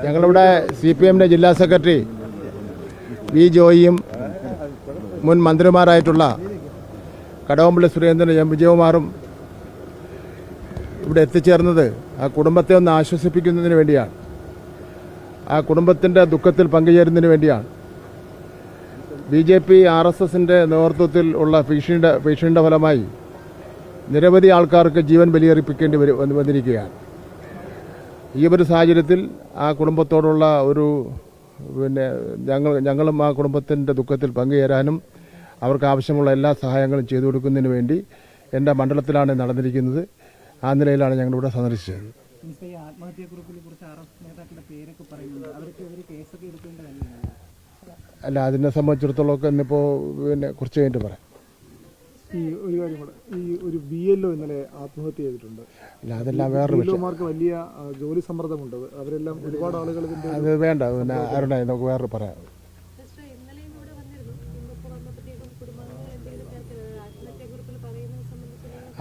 ഞങ്ങളിവിടെ CPMന്റെ ജില്ലാ secretary V ജോയിയും മുൻ മന്ത്രിമാരായിട്ടുള്ള കടകംപള്ളി സുരേന്ദ്രനും എം വിജയകുമാറും ഇവിടെ എത്തിച്ചേർന്നത് ആ കുടുംബത്തെ ഒന്ന് ആശ്വസിപ്പിക്കുന്നതിന് വേണ്ടിയാണ്. ആ കുടുംബത്തിൻ്റെ ദുഃഖത്തിൽ പങ്കുചേരുന്നതിന് വേണ്ടിയാണ്. BJP RSSന്റെ നേതൃത്വത്തിൽ ഉള്ള ഭീഷണിയുടെ ഫലമായി നിരവധി ആൾക്കാർക്ക് ജീവൻ ബലിയർപ്പിക്കേണ്ടി വന്നിരിക്കുകയാണ്. ഈ ഒരു സാഹചര്യത്തിൽ ആ കുടുംബത്തോടുള്ള ഒരു ഞങ്ങളും ആ കുടുംബത്തിൻ്റെ ദുഃഖത്തിൽ പങ്കുചേരാനും അവർക്ക് ആവശ്യമുള്ള എല്ലാ സഹായങ്ങളും ചെയ്തു കൊടുക്കുന്നതിന് വേണ്ടി എൻ്റെ മണ്ഡലത്തിലാണ് നടന്നിരിക്കുന്നത്. ആ നിലയിലാണ് ഞങ്ങളിവിടെ സന്ദർശിച്ചത്. അല്ല, അതിനെ സംബന്ധിച്ചിടത്തോളമൊക്കെ ഇന്നിപ്പോൾ കുറച്ച് കഴിഞ്ഞിട്ട് പറയാം. ഈ ഒരു കാര്യം കൂടെ, ഈ ഒരു BLO ഇന്നലെ ആത്മഹത്യ ചെയ്തിട്ടുണ്ട്. അല്ല, അതെല്ലാം വേറൊരു BLOമാർക്ക് വലിയ ജോലി സമ്മർദ്ദമുണ്ട്. അവരെല്ലാം ഒരുപാട് ആളുകൾ അത് വേണ്ട, അരുണ നമുക്ക് വേറെ പറയാം.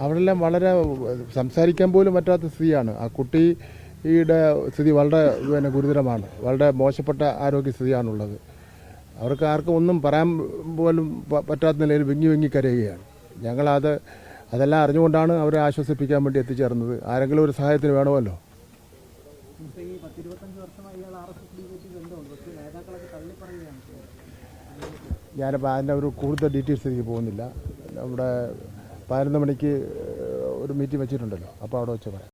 അവരെല്ലാം വളരെ സംസാരിക്കാൻ പോലും പറ്റാത്ത സ്ഥിതിയാണ്. ആ കുട്ടിയുടെ സ്ഥിതി വളരെ ഗുരുതരമാണ്. വളരെ മോശപ്പെട്ട ആരോഗ്യസ്ഥിതിയാണുള്ളത്. അവർക്ക് ആർക്കും ഒന്നും പറയാൻ പോലും പറ്റാത്ത നിലയിൽ വിങ്ങി കരയുകയാണ്. അതെല്ലാം അറിഞ്ഞുകൊണ്ടാണ് അവരെ ആശ്വസിപ്പിക്കാൻ വേണ്ടി എത്തിച്ചേർന്നത്. ആരെങ്കിലും ഒരു സഹായത്തിന് വേണമല്ലോ. ഞാനിപ്പോൾ അതിൻ്റെ ഒരു കൂടുതൽ ഡീറ്റെയിൽസിലേക്ക് പോകുന്നില്ല. നമ്മുടെ 11 മണിക്ക് ഒരു മീറ്റിംഗ് വെച്ചിട്ടുണ്ടല്ലോ, അപ്പോൾ അവിടെ വെച്ച് പറയാം.